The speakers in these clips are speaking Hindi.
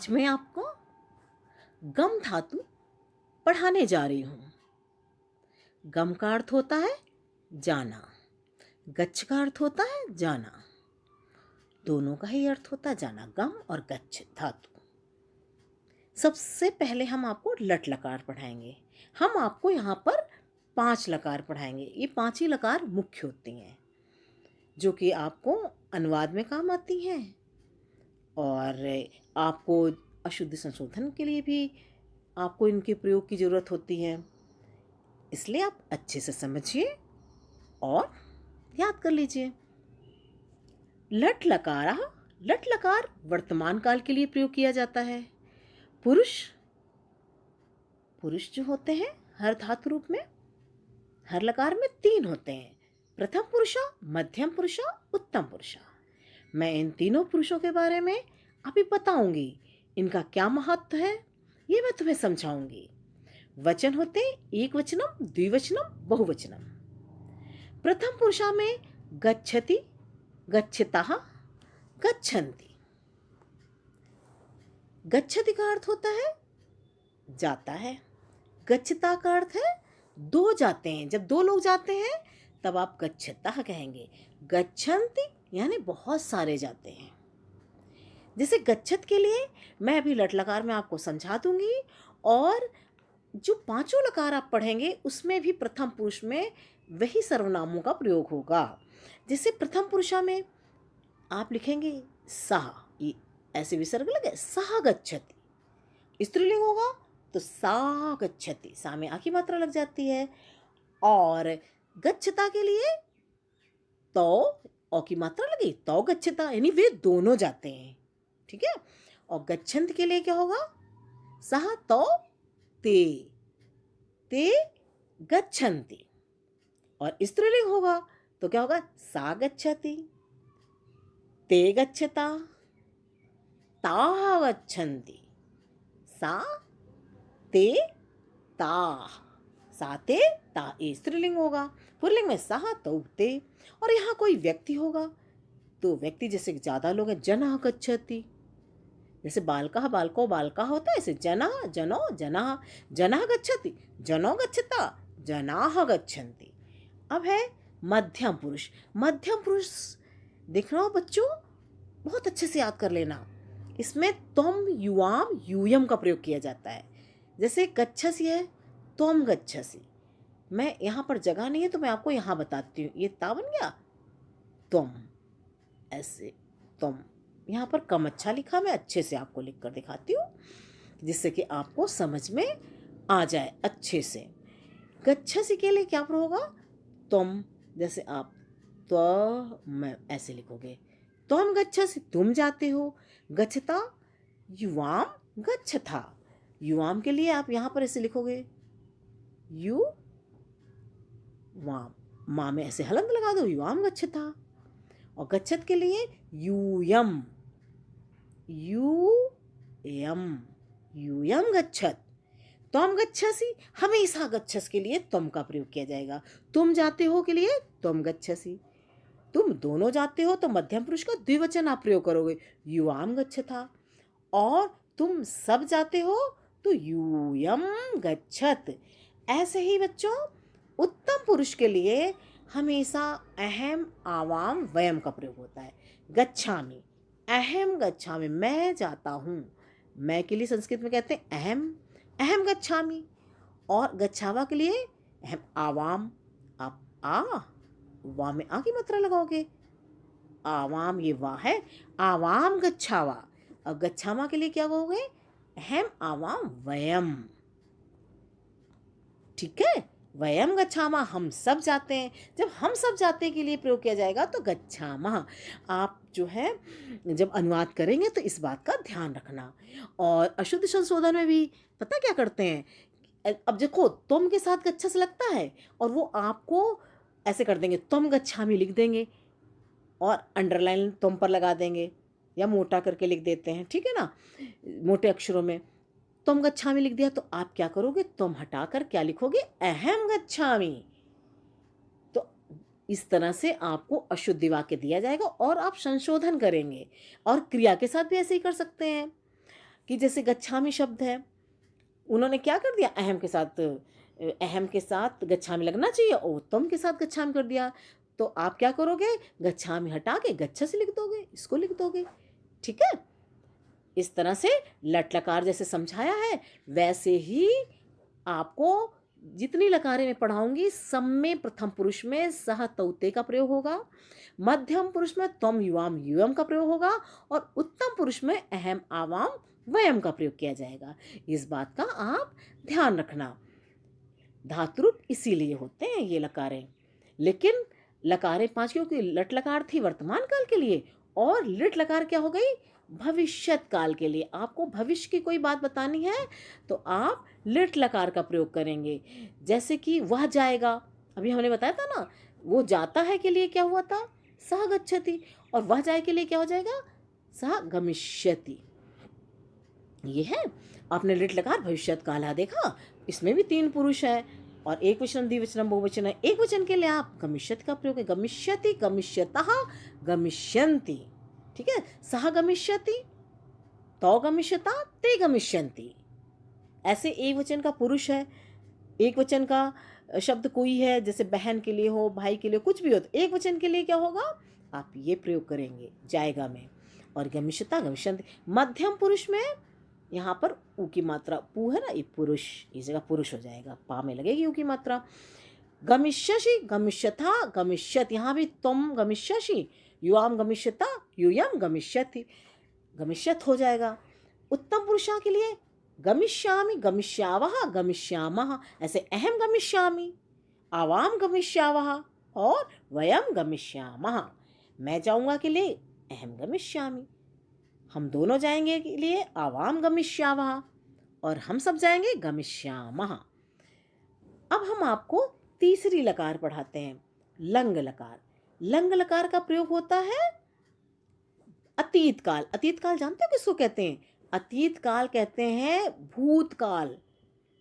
आज मैं आपको गम धातु पढ़ाने जा रही हूँ। गम का अर्थ होता है जाना, गच्छ का अर्थ होता है जाना। दोनों का ही अर्थ होता है जाना, गम और गच्छ धातु। सबसे पहले हम आपको लट लकार पढ़ाएंगे। हम आपको यहाँ पर 5 लकार पढ़ाएंगे। ये 5 ही लकार मुख्य होती हैं जो कि आपको अनुवाद में काम आती हैं और आपको अशुद्धि संशोधन के लिए भी आपको इनके प्रयोग की ज़रूरत होती है। इसलिए आप अच्छे से समझिए और याद कर लीजिए। लट लकारा, लट लकार वर्तमान काल के लिए प्रयोग किया जाता है। पुरुष, पुरुष जो होते हैं हर धातु रूप में, हर लकार में 3 होते हैं, प्रथम पुरुषा, मध्यम पुरुषा, उत्तम पुरुषा। मैं इन तीनों पुरुषों के बारे में अभी बताऊंगी। इनका क्या महत्व है ये मैं तुम्हें समझाऊंगी। वचन होते एक वचनम, द्विवचनम, बहुवचनम। प्रथम पुरुषा में गच्छति, गच्छतः, गच्छन्ति। गच्छति का अर्थ होता है जाता है, गच्छता का अर्थ है 2 जाते हैं। जब 2 लोग जाते हैं तब आप गच्छतः कहेंगे। गच्छन्ति यानी बहुत सारे जाते हैं। जैसे गच्छत के लिए मैं अभी लट लकार में आपको समझा दूंगी और जो 5 लकार आप पढ़ेंगे उसमें भी प्रथम पुरुष में वही सर्वनामों का प्रयोग होगा। जैसे प्रथम पुरुषा में आप लिखेंगे सह, ये ऐसे विसर्ग लगे, सह गच्छति। स्त्रीलिंग होगा तो सा गच्छति, सा में आ की मात्रा लग जाती है। और गच्छता के लिए तो औ की मात्रा लगी, तो गच्छता, यानी वे दोनों जाते हैं। ठीक है। और गच्छन्त के लिए क्या होगा, सह तो ते, ते गच्छन्ति। और स्त्रीलिंग होगा तो क्या होगा, सा गच्छति, ते गच्छता, ता गच्छन्ति, सा ते ता, सा ते ता, ए स्त्रीलिंग होगा। पुल्लिंग में सह तो ते। और यहाँ कोई व्यक्ति होगा तो व्यक्ति जैसे ज़्यादा लोग हैं, जनः गच्छति। जैसे बालकः, बालको, बालका होता है, ऐसे जनः, जनो, जनः, जनः गच्छति, जनो गच्छता, जनाः गच्छन्ति। अब है मध्यम पुरुष। मध्यम पुरुष देख रहे हो बच्चों, बहुत अच्छे से याद कर लेना। इसमें त्वम, युवाम, यूयम का प्रयोग किया जाता है। जैसे गच्छसि है, त्वम गच्छसि। मैं यहाँ पर जगह नहीं है तो मैं आपको यहाँ बताती हूँ। ये ता बन गया, त्वम, ऐसे त्वम। यहाँ पर कम अच्छा लिखा, मैं अच्छे से आपको लिख कर दिखाती हूँ जिससे कि आपको समझ में आ जाए अच्छे से। गच्छसि के लिए क्या प्रयोग होगा, तुम, जैसे आप त्वम ऐसे लिखोगे, त्वम गच्छसि, तुम जाते हो। गच्छता, युवाम गच्छथा। युवाम के लिए आप यहाँ पर ऐसे लिखोगे, यू वाम, माँ में ऐसे हलंत लगा दो, युवाम गच्छथा। और गच्छत के लिए यूयम, यूयम, यूयम गच्छत। त्वम गच्छसि, हमेशा गच्छस के लिए त्वम का प्रयोग किया जाएगा। तुम जाते हो के लिए त्वम गच्छसि। तुम दोनों जाते हो तो मध्यम पुरुष का द्विवचन आप प्रयोग करोगे, युवाम गच्छथा। और तुम सब जाते हो तो यूयम गच्छत। ऐसे ही बच्चों उत्तम पुरुष के लिए हमेशा अहम, आवाम, वयम का प्रयोग होता है। गच्छामि, अहम गच्छामि, मैं जाता हूँ। मैं के लिए संस्कृत में कहते हैं अहम, अहम गच्छामि। और गच्छावा के लिए अहम, आवाम, आप आ, वा में आ की मात्रा लगाओगे, आवाम, ये वाह है, आवाम गच्छावा। और गच्छामा के लिए क्या कहोगे, अहम, आवाम, वयम। ठीक है, वयम गच्छामा, हम सब जाते हैं। जब हम सब जाते के लिए प्रयोग किया जाएगा तो गच्छामा। आप जो है जब अनुवाद करेंगे तो इस बात का ध्यान रखना। और अशुद्ध संशोधन में भी पता क्या करते हैं, अब देखो तुम के साथ गच्छस लगता है और वो आपको ऐसे कर देंगे, तुम गच्छामी लिख देंगे और अंडरलाइन तुम पर लगा देंगे या मोटा करके लिख देते हैं, ठीक है ना, मोटे अक्षरों में। तुम गच्छामी लिख दिया तो आप क्या करोगे, तुम हटाकर क्या लिखोगे, अहम गच्छामी। तो इस तरह से आपको अशुद्धि वाक्य दिया जाएगा और आप संशोधन करेंगे। और क्रिया के साथ भी ऐसे ही कर सकते हैं। कि जैसे गच्छामि शब्द है, उन्होंने क्या कर दिया, अहम के साथ गच्छामि लगना चाहिए और उत्तम के साथ गच्छामि कर दिया। तो आप क्या करोगे, गच्छामि हटा के गच्छ से लिख दोगे, इसको लिख दोगे। ठीक है, इस तरह से लट लकार जैसे समझाया है वैसे ही आपको जितनी लकारें मैं पढ़ाऊंगी सब में प्रथम पुरुष में सह तौते का प्रयोग होगा, मध्यम पुरुष में त्वम युवाम युयम का प्रयोग होगा और उत्तम पुरुष में अहम आवाम वयम का प्रयोग किया जाएगा। इस बात का आप ध्यान रखना। धातुरूप इसीलिए होते हैं ये लकारें। लेकिन लकारें 5 क्योंकि लट लकार थी वर्तमान काल के लिए और लिट लकार क्या हो गई, भविष्यत काल के लिए। आपको भविष्य की कोई बात बतानी है तो आप लिट लकार का प्रयोग करेंगे। जैसे कि वह जाएगा, अभी हमने बताया था ना, वो जाता है के लिए क्या हुआ था, सह गच्छति, और वह जाए के लिए क्या हो जाएगा, सह गमिष्यति। ये है, आपने लिट लकार भविष्यत काला देखा, इसमें भी 3 पुरुष है और एक वचन द्विवचन बहुवचन है। एक वचन के लिए आप गमिष्यति का प्रयोग है, गमिष्यति, गमिष्यतः, गमिष्यन्ति। ठीक है, सह गमिष्यति, तौ गमिष्यता, ते गमिष्यन्ति। ऐसे एक वचन का पुरुष है, एक वचन का शब्द कोई है, जैसे बहन के लिए हो, भाई के लिए, कुछ भी हो, तो एक वचन के लिए क्या होगा, आप ये प्रयोग करेंगे जाएगा में। और गमिष्यता, गमिष्यन्ति। मध्यम पुरुष में यहाँ पर ऊ की मात्रा, पू है ना, ये पुरुष, इस जगह पुरुष हो जाएगा, पा में लगेगी ऊ की मात्रा। गमिष्यसि, गमिष्यथा, गमिष्यत, यहाँ भी तुम गमिष्यसि, युवाम गमिष्यता, यूयम गमिष्यति, गमिष्यत हो जाएगा। उत्तम पुरुषा के लिए गमिष्यामि, गमिष्यावः, गमिष्यामः। ऐसे अहम गमिष्यामि, आवाम गमिष्यावः और वयम गमिष्यामः। मैं जाऊंगा के लिए अहम गमिष्यामि, हम दोनों जाएंगे के लिए आवाम गमिष्यावः और हम सब जाएंगे गमिष्यामः। अब हम आपको तीसरी लकार पढ़ाते हैं, लंग लकार। लंग लकार का प्रयोग होता है अतीत काल। अतीत काल जानते हो किसको कहते हैं, अतीत काल कहते हैं भूतकाल।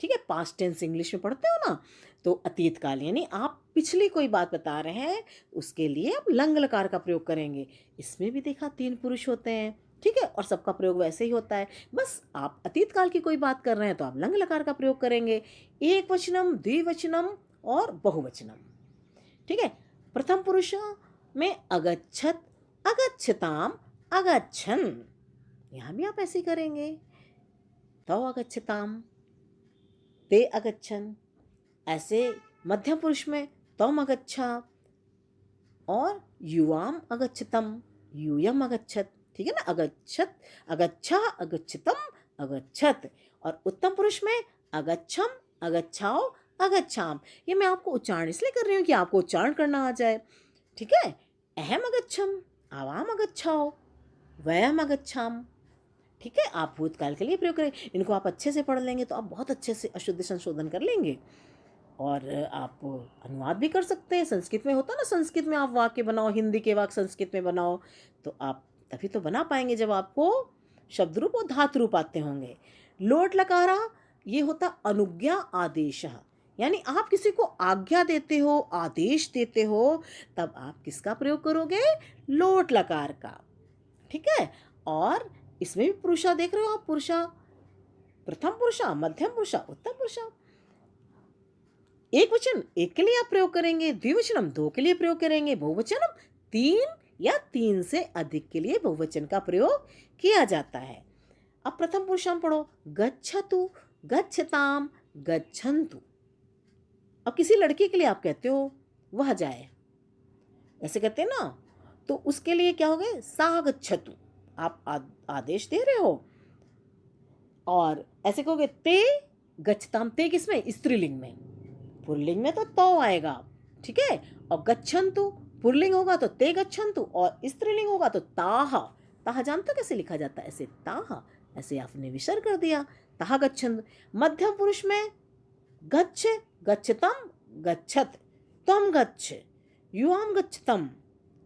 ठीक है, पास्ट टेंस इंग्लिश में पढ़ते हो ना, तो अतीत काल यानी आप पिछली कोई बात बता रहे हैं, उसके लिए आप लंग लकार का प्रयोग करेंगे। इसमें भी देखा 3 पुरुष होते हैं। ठीक है, और सबका प्रयोग वैसे ही होता है, बस आप अतीत काल की कोई बात कर रहे हैं तो आप लंग लकार का प्रयोग करेंगे, एक वचनम, द्विवचनम और बहुवचनम। ठीक है, प्रथम पुरुष में अगच्छत, अगच्छताम, अगच्छन, यहां भी आप ऐसे करेंगे, तो अगच्छताम, ते अगच्छन। ऐसे मध्यम पुरुष में तम अगच्छा और युवाम अगच्छतम, यूयम अगच्छत। ठीक है ना, अगच्छत, अगच्छा, अगच्छतम, अगच्छत। और उत्तम पुरुष में अगच्छम, अगच्छाओ, अगच्छाम। ये मैं आपको उच्चारण इसलिए कर रही हूँ कि आपको उच्चारण करना आ जाए। ठीक है, अहम अगच्छम, आवाम अगच्छाओ, वयम अगच्छाम। ठीक है, आप भूतकाल के लिए प्रयोग करें। इनको आप अच्छे से पढ़ लेंगे तो आप बहुत अच्छे से अशुद्धि संशोधन कर लेंगे और आप अनुवाद भी कर सकते हैं। संस्कृत में होता ना, संस्कृत में आप वाक्य बनाओ, हिंदी के वाक्य संस्कृत में बनाओ, तो आप तभी तो बना पाएंगे जब आपको शब्द रूप और धातु रूप आते होंगे। लोट लकारा ये होता अनुज्ञा आदेश, यानी आप किसी को आज्ञा देते हो, आदेश देते हो, तब आप किसका प्रयोग करोगे, लोट लकार का। ठीक है, और इसमें भी पुरुषा देख रहे हो आप, पुरुषा, प्रथम पुरुषा, मध्यम पुरुषा, उत्तम पुरुषा। एक वचन एक के लिए आप प्रयोग करेंगे, द्विवचनम 2 के लिए प्रयोग करेंगे, बहुवचनम 3 या 3 से अधिक के लिए बहुवचन का प्रयोग किया जाता है। अब प्रथम पुरुषाम पढ़ो, गच्छतु, गच्छताम, गच्छन्तु। अब किसी लड़की के लिए आप कहते हो वह जाए, ऐसे कहते हैं ना, तो उसके लिए क्या हो गए, सा गच्छतु, आप आदेश दे रहे हो। और ऐसे कहोगे ते गच्छताम, ते किसमें, स्त्रीलिंग में, पुल्लिंग में तो आएगा। ठीक है, और गच्छन्तु पुल्लिंग होगा तो ते गच्छन्तु और स्त्रीलिंग होगा तो ताह। ताह जानते हो कैसे लिखा जाता है, ऐसे ताह, ऐसे आपने विसर्ग कर दिया, ताह गच्छन्तु। मध्यम पुरुष में गच्छ, गच्छतम, गच्छत, त्वम गच्छ, युवाम गच्छतम,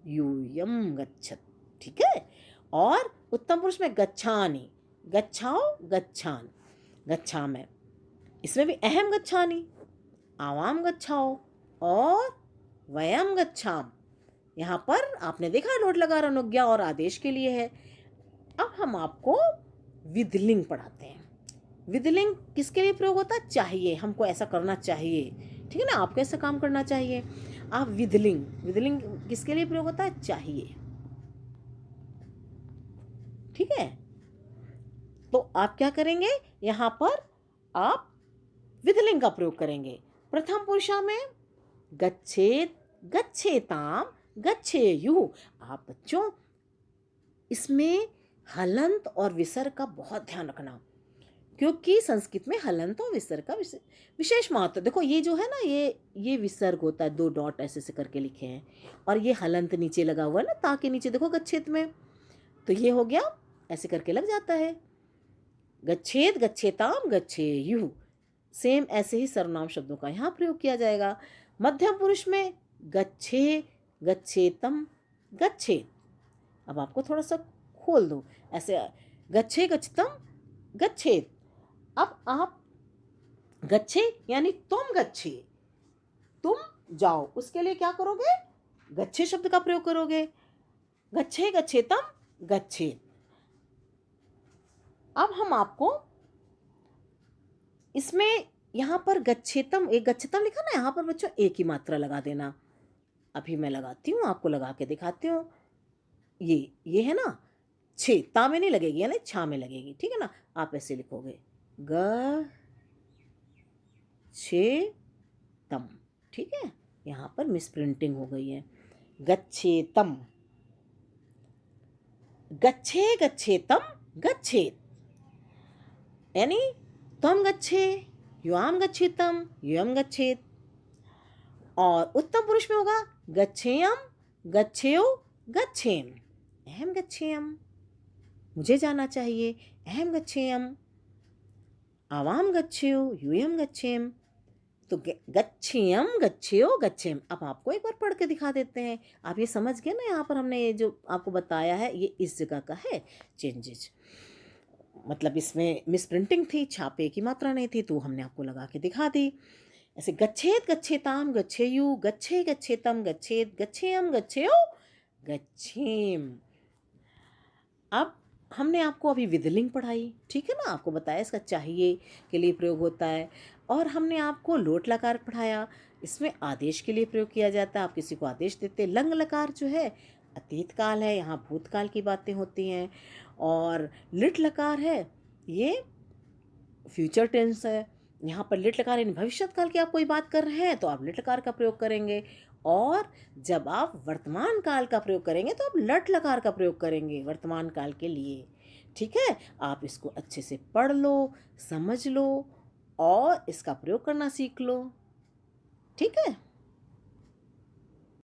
यूयम गच्छत। ठीक है, और उत्तम पुरुष में गच्छानि, गच्छाओ, गच्छान, गच्छामि। इसमें भी अहम गच्छानि, आवाम गच्छाओ और वयम गच्छाम। यहाँ पर आपने देखा लोट लगा अनुज्ञा और आदेश के लिए है। अब हम आपको विधलिंग पढ़ाते हैं। विधलिंग किसके लिए प्रयोग होता है? चाहिए, हमको ऐसा करना चाहिए, ठीक है ना, आपको ऐसा काम करना चाहिए। आप विधलिंग, विधलिंग किसके लिए प्रयोग होता है? चाहिए, ठीक है। तो आप क्या करेंगे, यहाँ पर आप विधलिंग का प्रयोग करेंगे। प्रथम पुरुषा में गच्छेत, गच्छेताम, गच्छेयुः। आप बच्चों इसमें हलंत और विसर्ग का बहुत ध्यान रखना, क्योंकि संस्कृत में हलंत और विसर्ग का विशेष महत्व। देखो ये जो है ना, ये विसर्ग होता है, 2 डॉट ऐसे ऐसे करके लिखे हैं, और ये हलंत नीचे लगा हुआ है ना, ता के नीचे देखो गच्छेत में, तो ये हो गया, ऐसे करके लग जाता है। गच्छेत, गच्छेताम, गच्छेयुः। सेम ऐसे ही सर्वनाम शब्दों का यहाँ प्रयोग किया जाएगा। मध्यम पुरुष में गच्छे, गच्छेतम, गच्छेत। अब आपको थोड़ा सा खोल दो ऐसे, गच्छे, गच्छतम, गच्छेत। अब आप गच्छे यानी तुम गच्छे, तुम जाओ, उसके लिए क्या करोगे? गच्छे शब्द का प्रयोग करोगे। गच्छे, गच्छेतम, गच्छेत। अब हम आपको इसमें यहाँ पर गच्छेतम, एक गच्छेतम लिखा ना, यहाँ पर बच्चों एक ही मात्रा लगा देना। अभी मैं लगाती हूँ, आपको लगा के दिखाती हूँ। ये है ना, छे, ता में नहीं लगेगी, यानी छा में लगेगी, ठीक है ना। आप ऐसे लिखोगे ग छे तम, ठीक है। यहाँ पर मिस प्रिंटिंग हो गई है। गच्छेतम, गच्छे, गच्छेतम, गच्छेत, यानी त्वम गच्छे, युआम गच्छेतम, युयम गच्छेत। और उत्तम पुरुष में होगा गच्छेयम, गच्छेयो, गच्छेम, अहम गच्छेयम, मुझे जाना चाहिए, अहम गच्छेयम, आवाम गच्छेयो, यूयम गच्छेम। तो गच्छेयम, गच्छेयो, गच्छेम। अब आपको एक बार पढ़ के दिखा देते हैं। आप ये समझ गए ना, यहाँ पर हमने ये जो आपको बताया है, ये इस जगह का है चेंजेज, मतलब इसमें मिस प्रिंटिंग थी, छापे की मात्रा नहीं थी, तो हमने आपको लगा के दिखा दी। ऐसे गच्छेत, गच्छेताम, गच्छेयु, गच्छे, गच्छेतम, गच्छेत, गच्छेयम, गच्छेयो, गच्छेम। अब हमने आपको अभी विधलिंग पढ़ाई, ठीक है ना, आपको बताया इसका चाहिए के लिए प्रयोग होता है। और हमने आपको लोट लकार पढ़ाया, इसमें आदेश के लिए प्रयोग किया जाता है, आप किसी को आदेश देते। लंग लकार जो है अतीत काल है, यहाँ भूतकाल की बातें होती हैं। और लिट लकार है, ये फ्यूचर टेंस है, यहाँ पर लिट लकार यानी भविष्य काल की आप कोई बात कर रहे हैं तो आप लिट लकार का प्रयोग करेंगे। और जब आप वर्तमान काल का प्रयोग करेंगे तो आप लट लकार का प्रयोग करेंगे वर्तमान काल के लिए, ठीक है। आप इसको अच्छे से पढ़ लो, समझ लो और इसका प्रयोग करना सीख लो, ठीक है।